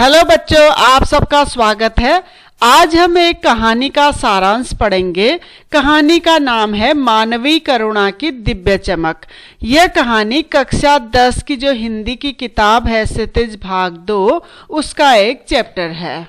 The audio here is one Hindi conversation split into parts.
हेलो बच्चों, आप सबका स्वागत है। आज हम एक कहानी का सारांश पढ़ेंगे। कहानी का नाम है मानवीय करुणा की दिव्य चमक। यह कहानी कक्षा 10 की जो हिंदी की किताब है क्षितिज भाग 2 उसका एक चैप्टर है।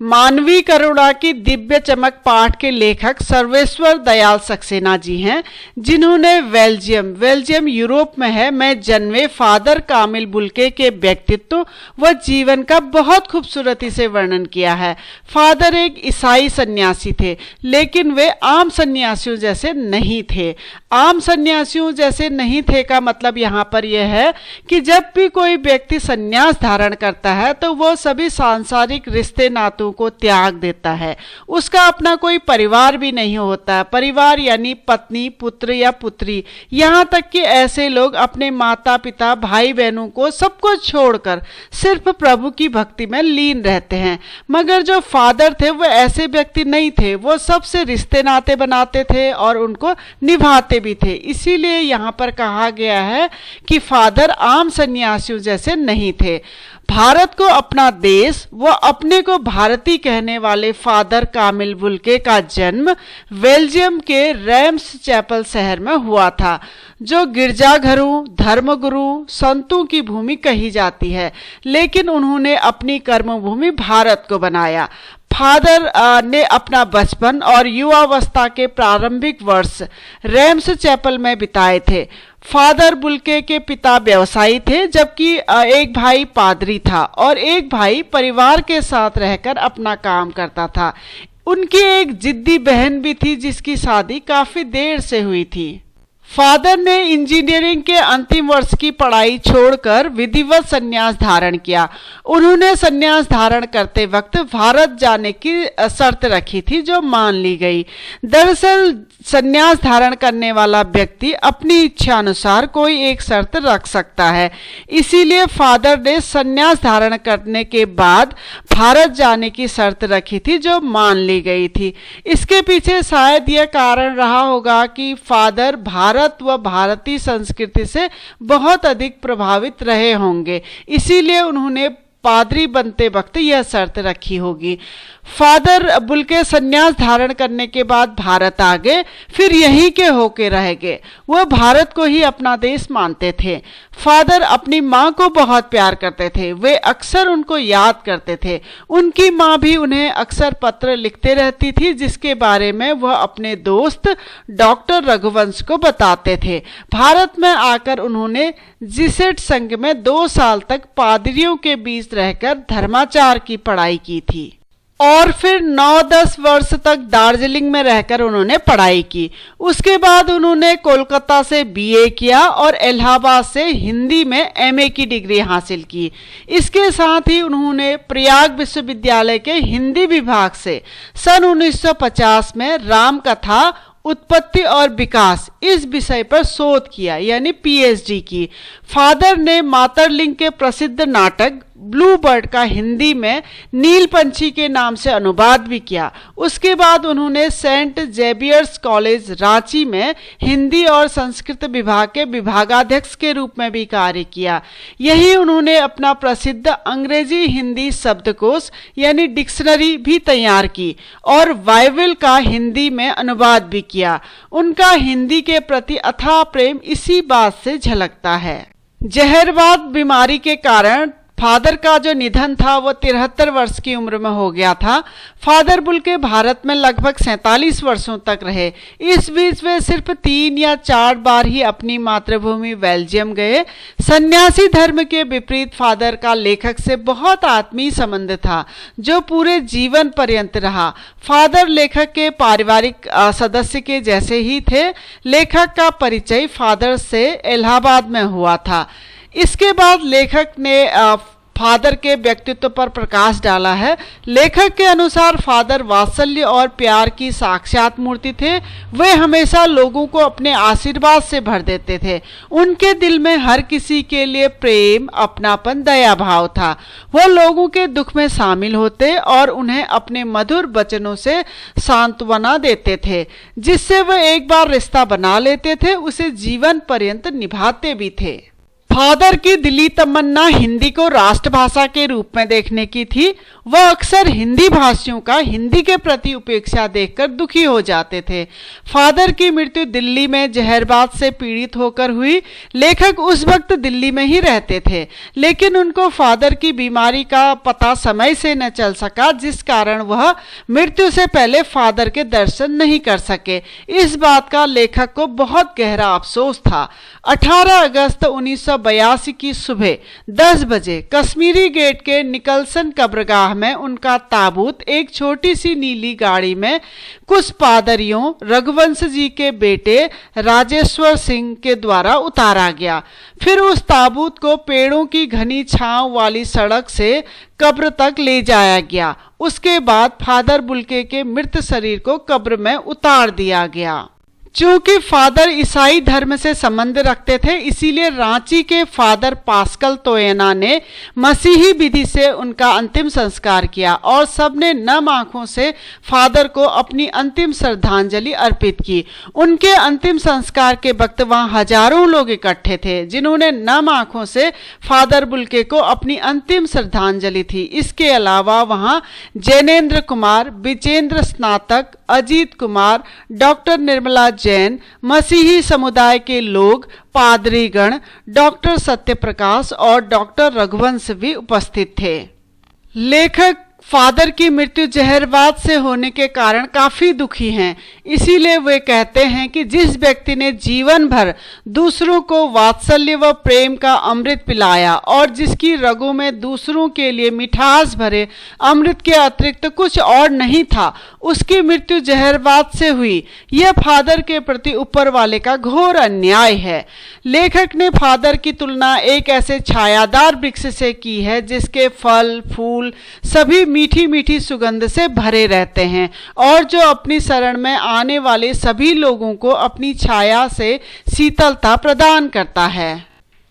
मानवीय करुणा की दिव्य चमक पाठ के लेखक सर्वेश्वर दयाल सक्सेना जी हैं, जिन्होंने बेल्जियम यूरोप में है में जन्मे फादर कामिल बुल्के के व्यक्तित्व व जीवन का बहुत खूबसूरती से वर्णन किया है। फादर एक ईसाई सन्यासी थे, लेकिन वे आम सन्यासियों जैसे नहीं थे। आम सन्यासियों जैसे नहीं थे का मतलब यहाँ पर यह है कि जब भी कोई व्यक्ति सन्यास धारण करता है तो वो सभी सांसारिक रिश्ते नातों को त्याग देता है। उसका अपना कोई परिवार भी नहीं होता। परिवार यानी पत्नी, पुत्र या पुत्री, यहाँ तक कि ऐसे लोग अपने माता पिता, भाई बहनों को सबको छोड़कर सिर्फ प्रभु की भक्ति में लीन रहते हैं। मगर जो फादर थे वो ऐसे व्यक्ति नहीं थे। वो सबसे रिश्ते नाते बनाते थे और उनको निभाते भी थे। इसीलिए यहाँ पर कहा गया है कि फादर आम सन्यासियों जैसे नहीं थे। भारत को अपना देश व अपने को भारतीय कहने वाले फादर कामिल बुल्के का जन्म बेल्जियम के रैम्स चैपल शहर में हुआ था, जो गिरजाघरों, धर्मगुरु, संतों की भूमि कही जाती है। लेकिन उन्होंने अपनी कर्मभूमि भारत को बनाया। फादर ने अपना बचपन और युवावस्था के प्रारंभिक वर्ष रैम्स चैपल में बिताए थे। फादर बुल्के के पिता व्यवसायी थे, जबकि एक भाई पादरी था और एक भाई परिवार के साथ रहकर अपना काम करता था। उनकी एक जिद्दी बहन भी थी, जिसकी शादी काफी देर से हुई थी। फादर ने इंजीनियरिंग के अंतिम वर्ष की पढ़ाई छोड़कर विधिवत संन्यास धारण किया। उन्होंने संन्यास धारण करते वक्त भारत जाने की शर्त रखी थी, जो मान ली गई। दरअसल संन्यास धारण करने वाला व्यक्ति अपनी इच्छा अनुसार कोई एक शर्त रख सकता है। इसीलिए फादर ने संन्यास धारण करने के बाद भारत जाने की शर्त रखी थी, जो मान ली गई थी। इसके पीछे शायद यह कारण रहा होगा कि फादर भारत व भारतीय संस्कृति से बहुत अधिक प्रभावित रहे होंगे। इसीलिए उन्होंने पादरी बनते वक्त यह शर्त रखी होगी। फादर बुल्के संन्यास धारण करने के बाद भारत आ गए, फिर यहीं के होके रह गए। वह भारत को ही अपना देश मानते थे। फादर अपनी माँ को बहुत प्यार करते थे। वे अक्सर उनको याद करते थे। उनकी माँ भी उन्हें अक्सर पत्र लिखते रहती थी, जिसके बारे में वह अपने दोस्त डॉक्टर रघुवंश को बताते थे। भारत में आकर उन्होंने जीसेट संघ में 2 साल तक पादरियों के बीच रहकर धर्माचार की पढ़ाई की थी और फिर 9-10 वर्ष तक दार्जिलिंग में रहकर उन्होंने पढ़ाई की। उसके बाद उन्होंने कोलकाता से बीए किया और इलाहाबाद से हिंदी में एमए की डिग्री हासिल की। इसके साथ ही उन्होंने प्रयाग विश्वविद्यालय के हिंदी विभाग से सन 1950 में राम कथा, उत्पत्ति और विकास इस विषय पर शोध किया, यानी पीएचडी की। फादर ने मातरलिंग के प्रसिद्ध नाटक ब्लू बर्ड का हिंदी में नील पंछी के नाम से अनुवाद भी किया। उसके बाद उन्होंने सेंट जेवियर्स कॉलेज रांची में हिंदी और संस्कृत विभाग के विभागाध्यक्ष के रूप में भी कार्य किया। यही उन्होंने अपना प्रसिद्ध अंग्रेजी हिंदी शब्दकोश यानी डिक्शनरी भी तैयार की और बाइबल का हिंदी में अनुवाद भी किया। उनका हिंदी के प्रति अथाह प्रेम इसी बात से झलकता है। जहरवाद बीमारी के कारण फादर का जो निधन था वो 73 वर्ष की उम्र में हो गया था। फादर बुल्के भारत में लगभग 47 वर्षों तक रहे। इस बीच वे सिर्फ 3 या 4 बार ही अपनी मातृभूमि बेल्जियम गए। सन्यासी धर्म के विपरीत फादर का लेखक से बहुत आत्मीय संबंध था, जो पूरे जीवन पर्यंत रहा। फादर लेखक के पारिवारिक सदस्य के जैसे ही थे। लेखक का परिचय फादर से इलाहाबाद में हुआ था। इसके बाद लेखक ने फादर के व्यक्तित्व पर प्रकाश डाला है। लेखक के अनुसार फादर वात्सल्य और प्यार की साक्षात मूर्ति थे। वे हमेशा लोगों को अपने आशीर्वाद से भर देते थे। उनके दिल में हर किसी के लिए प्रेम, अपनापन, दया भाव था। वह लोगों के दुख में शामिल होते और उन्हें अपने मधुर वचनों से सांत्वना देते थे। जिससे वह एक बार रिश्ता बना लेते थे, उसे जीवन पर्यंत निभाते भी थे। फादर की दिली तमन्ना हिंदी को राष्ट्रभाषा के रूप में देखने की थी। वह अक्सर हिंदी भाषियों का हिंदी के प्रति उपेक्षा देखकर दुखी हो जाते थे। फादर की मृत्यु दिल्ली में जहरबाद से पीड़ित होकर हुई। लेखक उस वक्त दिल्ली में ही रहते थे, लेकिन उनको फादर की बीमारी का पता समय से न चल सका, जिस कारण वह मृत्यु से पहले फादर के दर्शन नहीं कर सके। इस बात का लेखक को बहुत गहरा अफसोस था। 18 अगस्त 1982 की सुबह 10 बजे कश्मीरी गेट के निकलसन कब्रगाह में उनका ताबूत एक छोटी सी नीली गाड़ी में कुछ पादरियों रघुवंश जी के बेटे राजेश्वर सिंह के द्वारा उतारा गया। फिर उस ताबूत को पेड़ों की घनी छांव वाली सड़क से कब्र तक ले जाया गया। उसके बाद फादर बुल्के के मृत शरीर को कब्र में उतार दिया गया। चूंकि फादर ईसाई धर्म से संबंध रखते थे, इसीलिए रांची के फादर पास्कल तोयना ने मसीही विधि से उनका अंतिम संस्कार किया और सबने नम आंखों से फादर को अपनी अंतिम श्रद्धांजलि अर्पित की। उनके अंतिम संस्कार के वक्त वहां हजारों लोग इकट्ठे थे, जिन्होंने नम आंखों से फादर बुल्के को अपनी अंतिम श्रद्धांजलि थी। इसके अलावा वहां जैनेन्द्र कुमार, विजेंद्र स्नातक, अजीत कुमार, डॉक्टर निर्मला जैन, मसीही समुदाय के लोग, पादरीगण, डॉक्टर सत्यप्रकाश और डॉक्टर रघुवंश भी उपस्थित थे। लेखक फादर की मृत्यु जहरबाद से होने के कारण काफी दुखी हैं। इसीलिए वे कहते हैं कि जिस व्यक्ति ने जीवन भर दूसरों को वात्सल्य व प्रेम का अमृत पिलाया और जिसकी रगों में दूसरों के लिए मिठास भरे अमृत के अतिरिक्त कुछ और नहीं था, उसकी मृत्यु जहरबाद से हुई। यह फादर के प्रति ऊपर वाले का घोर अन्याय है। लेखक ने फादर की तुलना एक ऐसे छायादार वृक्ष से की है जिसके फल फूल सभी मीठी मीठी सुगंध से भरे रहते हैं और जो अपनी शरण में आने वाले सभी लोगों को अपनी छाया से शीतलता प्रदान करता है।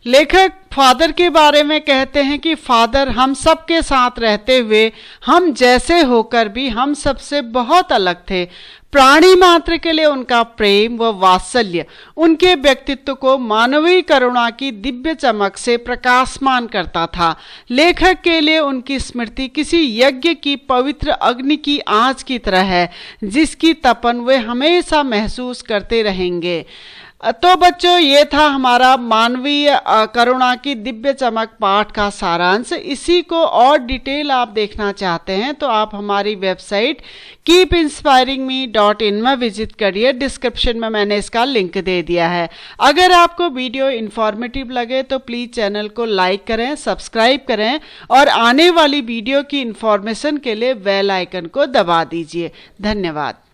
लेखक फादर के बारे में कहते हैं कि फादर हम सबके साथ रहते हुए हम जैसे होकर भी हम सबसे बहुत अलग थे। प्राणी मात्र के लिए उनका प्रेम व वात्सल्य उनके व्यक्तित्व को मानवीय करुणा की दिव्य चमक से प्रकाशमान करता था। लेखक के लिए उनकी स्मृति किसी यज्ञ की पवित्र अग्नि की आंच की तरह है, जिसकी तपन वे हमेशा महसूस करते रहेंगे। तो बच्चों, ये था हमारा मानवीय करुणा की दिव्य चमक पाठ का सारांश। इसी को और डिटेल आप देखना चाहते हैं तो आप हमारी वेबसाइट keepinspiringme.in में विजिट करिए। डिस्क्रिप्शन में मैंने इसका लिंक दे दिया है। अगर आपको वीडियो इन्फॉर्मेटिव लगे तो प्लीज़ चैनल को लाइक करें, सब्सक्राइब करें और आने वाली वीडियो की इन्फॉर्मेशन के लिए बेल आइकन को दबा दीजिए। धन्यवाद।